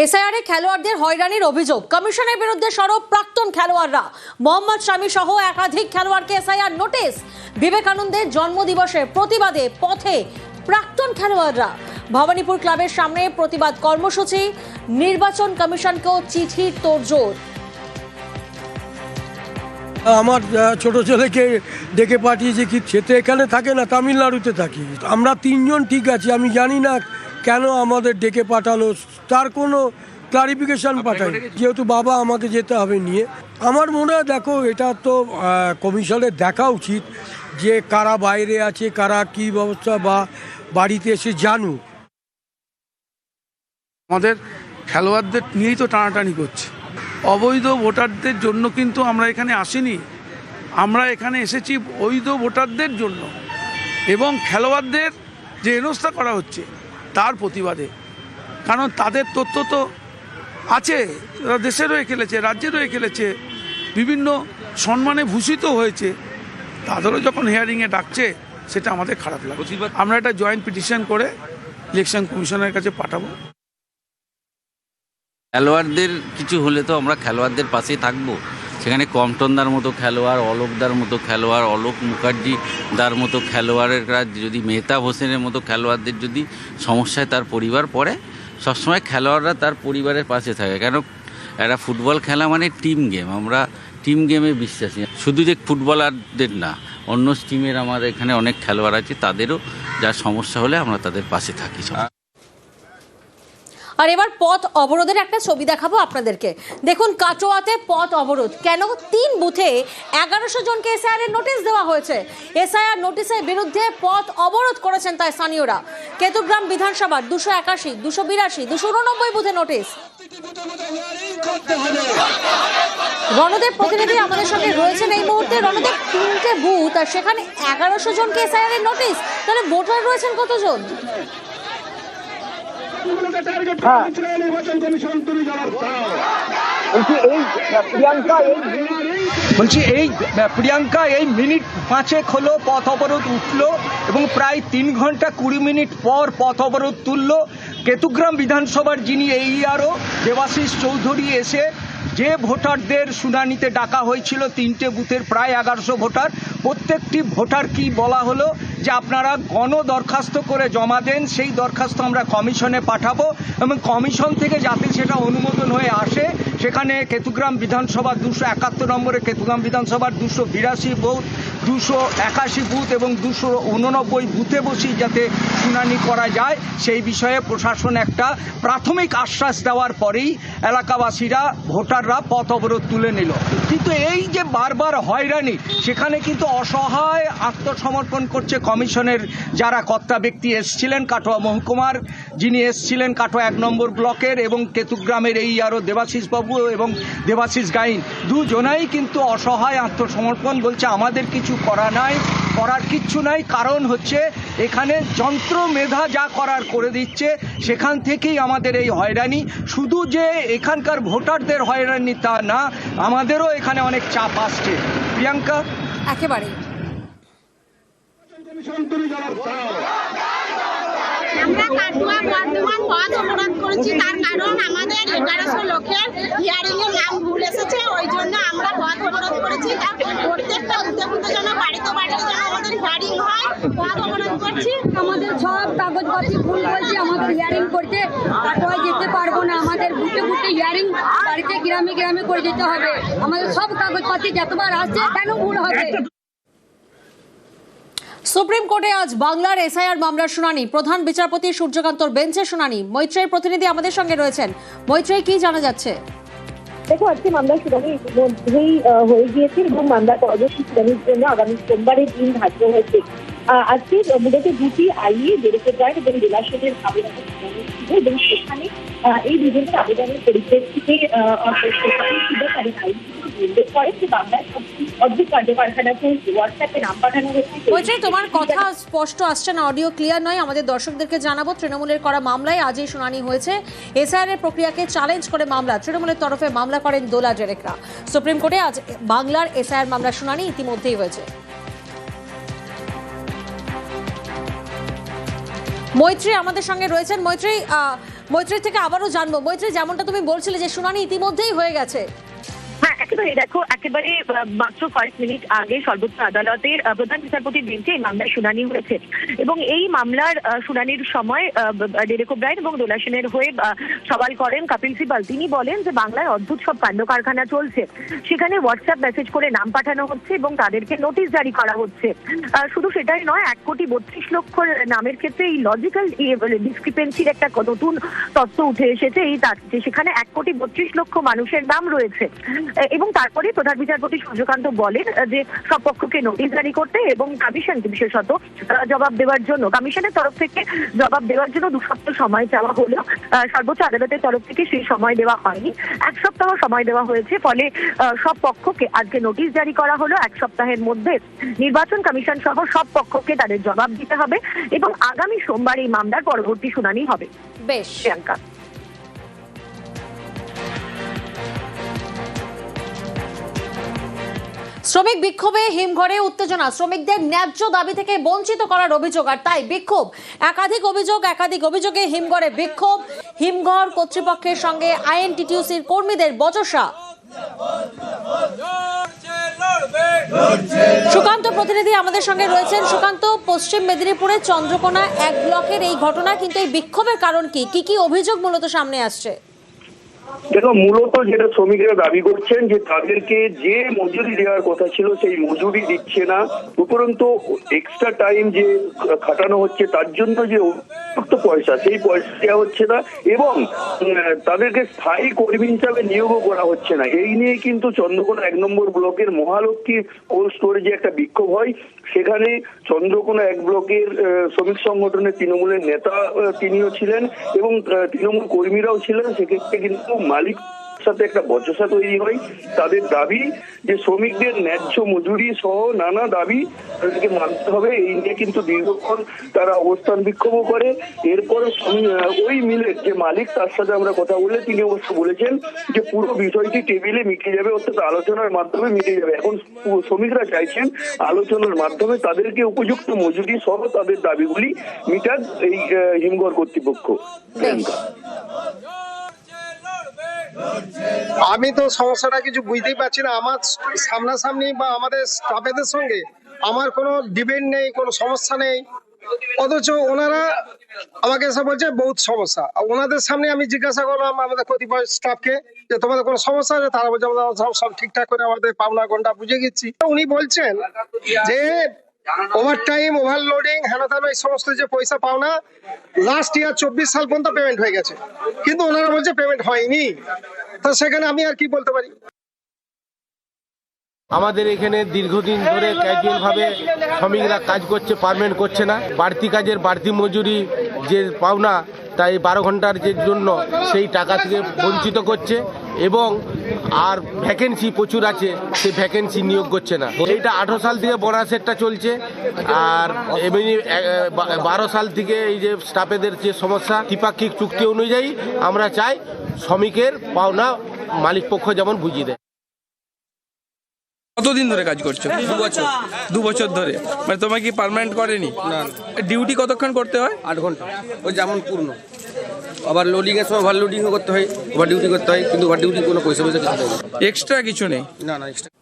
এসআইআরে খেলোয়াড়দের হয়রানির অভিযোগ, কমিশনের বিরুদ্ধে সরব প্রাক্তন খেলোয়াড়রা। মোহাম্মদ শামী সহ একাধিক খেলোয়াড়কে এসআইআর নোটিশ। বিবেকানন্দের জন্মদিবসের প্রতিবাদে পথে প্রাক্তন খেলোয়াড়রা। ভবানীপুর ক্লাবের সামনে প্রতিবাদ কর্মসূচি। নির্বাচন কমিশনকেও চিঠির তোড়জোড়। আমার ছোট ছেলেকে ডেকে পাঠিয়েছে কি, সে তো এখানে থাকে না, তামিলনাড়ুতে থাকি। আমরা তিনজন ঠিক আছি, আমি জানি না কেন আমাদের ডেকে পাঠালো, তার কোনো ক্লারিফিকেশন পাঠাই। যেহেতু বাবা আমাকে যেতে হবে নিয়ে, আমার মনে হয় দেখো এটা তো কমিশনের দেখা উচিত যে কারা বাইরে আছে, কারা কি ব্যবস্থা, বা বাড়িতে এসে জানুক। আমাদের খেলোয়াড়দের নিয়েই তো টানাটানি করছে। অবৈধ ভোটারদের জন্য কিন্তু আমরা এখানে আসিনি, আমরা এখানে এসেছি বৈধ ভোটারদের জন্য এবং খেলোয়াড়দের যে হেনস্থা করা হচ্ছে তার প্রতিবাদে। কারণ তাদের তথ্য তো আছে, দেশের হয়ে খেলেছে, রাজ্যের হয়ে খেলেছে, বিভিন্ন সম্মানে ভূষিত হয়েছে, তাদেরও যখন হিয়ারিংয়ে ডাকছে সেটা আমাদের খারাপ লাগে। আমরা একটা জয়েন্ট পিটিশন করে ইলেকশন কমিশনের কাছে পাঠাবো। খেলোয়াড়দের কিছু হলে তো আমরা খেলোয়াড়দের পাশেই থাকবো। সেখানে কমটনদার মতো খেলোয়াড়, অলোকদার মতো খেলোয়াড়, অলোক মুখার্জিদার মতো খেলোয়াড়েরা যদি, মেহতাব হোসেনের মতো খেলোয়াড়দের যদি সমস্যায় তার পরিবার পড়ে, সবসময় খেলোয়াড়রা তার পরিবারের পাশে থাকে। কেন, একটা ফুটবল খেলা মানে টিম গেম, আমরা টিম গেমে বিশ্বাসী। শুধু যে ফুটবলারদের না, অন্য টিমের আমাদের এখানে অনেক খেলোয়াড় আছে, তাদেরও যা সমস্যা হলে আমরা তাদের পাশে থাকি। আর এবার পথ অবরোধের একটা ছবি দেখাবো আপনাদেরকে। দেখুন, কাটোয়াতে পথ অবরোধ কেন? 3 বুথে 1100 জনকে এসআইআর নোটিশ দেওয়া হয়েছে। এসআইআর নোটিশের বিরুদ্ধে পথ অবরোধ করেছেন তাই স্থানীয়রা। কেতুগ্রাম বিধানসভার 281, 282, 289 বুথে নোটিশ। রণদেব প্রতিনিধি আমাদের সঙ্গে রয়েছেন এই মুহূর্তে। রণদেব, 3টে বুথ আর সেখানে 1100 জনকে এসআইআর নোটিশ, তাহলে ভোটার রয়েছেন কতজন? প্রিয়াঙ্কা এই মিনিট 5 হলো পথ অবরোধ উঠলো এবং প্রায় 3 ঘন্টা 20 মিনিট পর পথ অবরোধ তুললো কেতুগ্রাম বিধানসভার যিনি এইআরও দেবাশিস চৌধুরী এসে যে ভোটারদের শুনানিতে ডাকা হয়েছিল 3টে বুথের প্রায় 1100 ভোটার, প্রত্যেকটি ভোটার কি বলা হলো যে আপনারা গণ দরখাস্ত করে জমা দেন, সেই দরখাস্ত আমরা কমিশনে পাঠাবো এবং কমিশন থেকে যাতে সেটা অনুমোদন হয়ে আসে, সেখানে কেতুগ্রাম বিধানসভা 271 নম্বরে কেতুগ্রাম বিধানসভার 282 বুথ, 281 বুথ এবং 289 বুথে বসেই যাতে শুনানি করা যায়, সেই বিষয়ে প্রশাসন একটা প্রাথমিক আশ্বাস দেওয়ার পরেই এলাকাবাসীরা, ভোটাররা পথ অবরোধ তুলে নিল। কিন্তু এই যে বারবার হয়রানি, সেখানে কিন্তু অসহায় আত্মসমর্পণ করছে কমিশনের যারা কর্তা ব্যক্তি এসছিলেন, কাটোয়া মহকুমার যিনি এসছিলেন কাটোয়া 1 নম্বর ব্লকের এবং কেতুগ্রামের এই আরও দেবাশিস বাবু এবং দেবাশিস গাইন, দুজনাই কিন্তু অসহায় আত্মসমর্পণ। বলছে আমাদের কিছু করার কিচ্ছু নাই, কারণ হচ্ছে এখানে যন্ত্র মেধা যা করার করে দিচ্ছে, সেখান থেকেই আমাদের এই হয়রানি। শুধু যে এখানকার ভোটারদের হয়রানি তা না, আমাদেরও এখানে অনেক চাপ আসছে। প্রিয়াঙ্কা, একেবারে আমরা কাটোয়া বর্ধমান পথ অবরোধ করেছি, তার কারণ আমাদের 1100 লোকের হিয়ারিং এর নাম ভুল এসেছে, ওই জন্য আমরা পথ অবরোধ করেছি। প্রত্যেকটা বুথে যেন বাড়িতে যেন আমাদের হিয়ারিং হয়, পথ অবরোধ করছি। আমাদের সব কাগজপত্র ভুল বলছে, আমাদের হিয়ারিং করতে কাটোয়ায় যেতে পারবো না, আমাদের বুথে হিয়ারিং বাড়িতে গ্রামে গ্রামে করে যেতে হবে। আমাদের সব কাগজপত্র যতবার আসছে কেন ভুল হবে? সুপ্রিম কোর্টে আজ বাংলার এসআইআর মামলার শুনানি। প্রধান বিচারপতি সূর্যকান্তর বেঞ্চের শুনানি। মৈত্রেয়ীর প্রতিনিধি আমাদের সঙ্গে রয়েছেন। মৈত্রেয়ী, কি জানা যাচ্ছে? দেখো, আজকে মামলার শুনানি ইতিমধ্যেই হয়ে গিয়েছে এবং মামলার পরবর্তী শুনানির জন্য আগামী সোমবারের দিন ধার্য হয়েছে। আজকে মূলত দুটি আইএ ডিরেক্টরেট এবং রিলেশনের আবেদন এবং সেখানে এই দুজনের আবেদনের পরিপ্রেক্ষিতে উল্লেখ করে যে বাংলার অর্ধেক কার্যকারখানাকে হোয়াটসঅ্যাপে নাম পাঠানো হচ্ছে। তোমার কথা স্পষ্ট আসছে না, অডিও ক্লিয়ার নয়। আমাদের দর্শকদেরকে জানাবো, তৃণমূলের করা মামলায় আজই শুনানি হয়েছে। এসআইআর এর প্রক্রিয়াকে চ্যালেঞ্জ করে মামলা, তৃণমূলের তরফে মামলা করেন দোলা জেরেকরা। সুপ্রিম কোর্টে আজ বাংলার এসআইআর মামলার শুনানি ইতিমধ্যেই হয়েছে। মৈত্রী আমাদের সঙ্গে রয়েছেন। মৈত্রী, মৈত্রী থেকে আবারও জানবো, মৈত্রী যেমনটা তুমি বলছিলে যে শুনানি ইতিমধ্যেই হয়ে গেছে। হ্যাঁ, একেবারে দেখো, একেবারে মাত্র কয়েক মিনিট আগে সর্বোচ্চ আদালতের প্রধান বিচারপতির বেঞ্চে এই মামলার শুনানি হয়েছে এবং এই মামলার শুনানির সময় ডেরেক ওব্রায়েন এবং দোলা সেনের হয়ে সওয়াল করেন কপিল সিবাল। তিনি বলেন যে বাংলায় অদ্ভুত সব কাণ্ড কারখানা চলছে, সেখানে হোয়াটসঅ্যাপ মেসেজ করে নাম পাঠানো হচ্ছে এবং তাদেরকে নোটিশ জারি করা হচ্ছে। শুধু সেটাই নয়, 1,32,00,000 নামের ক্ষেত্রে এই লজিক্যাল ডিসক্রিপেন্সির একটা নতুন তথ্য উঠে এসেছে, এই যে সেখানে 1,32,00,000 মানুষের নাম রয়েছে। এবং তারপরে প্রধান বিচারপতি সূর্যকান্ত বলেন যে সব পক্ষকে নোটিশ জারি করতে এবং কমিশনকে বিশেষত জবাব দেওয়ার জন্য, কমিশনের তরফ থেকে জবাব দেওয়ার জন্য 2 সপ্তাহ সময় চাওয়া হলো। সর্বোচ্চ আদালতের তরফ থেকে সেই সময় দেওয়া হয়নি, 1 সপ্তাহ সময় দেওয়া হয়েছে। ফলে সব পক্ষকে আজকে নোটিশ জারি করা হলো। 1 সপ্তাহের মধ্যে নির্বাচন কমিশন সহ সব পক্ষকে তাদের জবাব দিতে হবে এবং আগামী সোমবার এই মামলার পরবর্তী শুনানি হবে। বেশ, প্রিয়াঙ্কা। শ্রমিক বিক্ষোভে হিমঘরে উত্তেজনা, শ্রমিকদের ন্যায্য দাবি থেকে বঞ্চিত করার অভিযোগ, আর তাই বিক্ষোভ। একাধিক অভিযোগে হিমঘরে বিক্ষোভ, হিমঘর কর্তৃপক্ষের সঙ্গে আইএনটিটিউসির কর্মীদের বচসা। সুকান্ত প্রতিনিধি আমাদের সঙ্গে রয়েছেন। সুকান্ত, পশ্চিম মেদিনীপুরের চন্দ্রকোনা 1 ব্লকের এই ঘটনা, কিন্তু এই বিক্ষোভের কারণ কি? কি অভিযোগ মূলত সামনে আসছে? দেখো, মূলত যেটা শ্রমিকরা দাবি করছেন যে তাদেরকে যে মজুরি দেওয়ার কথা ছিল সেই মজুরি দিচ্ছে না, উপরন্তু এক্সট্রা টাইম যে খাটানো হচ্ছে তার জন্য যে অতিরিক্ত পয়সা, সেই পয়সা দেওয়া হচ্ছে না এবং তাদেরকে স্থায়ী কর্মী হিসাবে নিয়োগও করা হচ্ছে না। এই নিয়ে কিন্তু চন্দ্রকোনা 1 নম্বর ব্লকের মহালক্ষ্মী কোল্ড স্টোরেজে একটা বিক্ষোভ হয়। সেখানে চন্দ্রকোনা 1 ব্লকের শ্রমিক সংগঠনের তৃণমূলের নেতা তিনিও ছিলেন এবং তৃণমূল কর্মীরাও ছিলেন। সেক্ষেত্রে কিন্তু মালিক সাথে একটা বচসা তৈরি হয়। তাদের দাবি যে শ্রমিকদের ন্যায্য মজুরি সহ নানা দাবি তাদেরকে মানতে হবে। এই নিয়ে কিন্তু দীর্ঘক্ষণ তারা অবস্থান বিক্ষোভও করে। এরপর ওই মিলের যে মালিক, তার সাথে আমরা কথা বলে তিনি অবশ্য বলেছেন যে পুরো বিষয়টি টেবিলে মিটে যাবে, অর্থাৎ আলোচনার মাধ্যমে মিটে যাবে। এখন শ্রমিকরা চাইছেন আলোচনার মাধ্যমে তাদেরকে উপযুক্ত মজুরি সহ তাদের দাবিগুলি মিটাক এই হিমঘর কর্তৃপক্ষ। আমি তো সমস্যাটা কিছু বুঝতেই পারছি না। আমার সামনাসামনি বা আমাদের স্টাফেদের সঙ্গে আমার কোনো ডিবেট নেই, কোনো সমস্যা নেই, অথচ ওনারা আমাকে এসে বলছে বহুত সমস্যা। ওনাদের সামনে আমি জিজ্ঞাসা করলাম আমাদের কতিপয় স্টাফকে যে তোমাদের কোনো সমস্যা আছে, তারা বলছে আমাদের সব ঠিকঠাক করে আমাদের পাওনা ঘন্টা বুঝে গেছি। উনি বলছেন যে ওভার টাইম, ওভারলোডিং, হেনতেন এই সমস্ত যে পয়সা পাওনা লাস্ট ইয়ার 24 সাল পর্যন্ত পেমেন্ট হয়ে গেছে, কিন্তু ওনারা বলছে পেমেন্ট হয়নি। তো সেখানে আমি আর কি বলতে পারি? আমাদের এখানে দীর্ঘদিন ধরে ক্যাজুয়াল ভাবে শ্রমিকরা কাজ করছে, পার্মানেন্ট করছে না। বাড়তি কাজের বাড়তি মজুরি যে পাওনা, তাই 12 ঘন্টার যে জন্য সেই টাকা থেকে বঞ্চিত করছে এবং আর ভ্যাকেন্সি প্রচুর আছে, সেই ভ্যাকেন্সি নিয়োগ করছে না। এইটা 18 সাল থেকে বোনাসেরটা চলছে, আর এমনি 12 সাল থেকে এই যে স্টাফেদের যে সমস্যা, ত্রিপাক্ষিক চুক্তি অনুযায়ী আমরা চাই শ্রমিকের পাওনা মালিক পক্ষ যেমন বুঝিয়ে দেয়। কতদিন ধরে কাজ করছো? 2 বছর ধরে। মানে তোমাকে কি পার্মানেন্ট করেনি? না। ডিউটি কতক্ষণ করতে হয়? 8 ঘন্টা, ওই যেমন পূর্ণ। আবার লোডিং এর সময় ওভার লোডিংও করতে হয়, ওভার ডিউটি করতে হয়, কিন্তু ওভার ডিউটি কোনো পয়সা কিছু দেয় না। এক্সট্রা কিছু নেই? না, এক্সট্রা।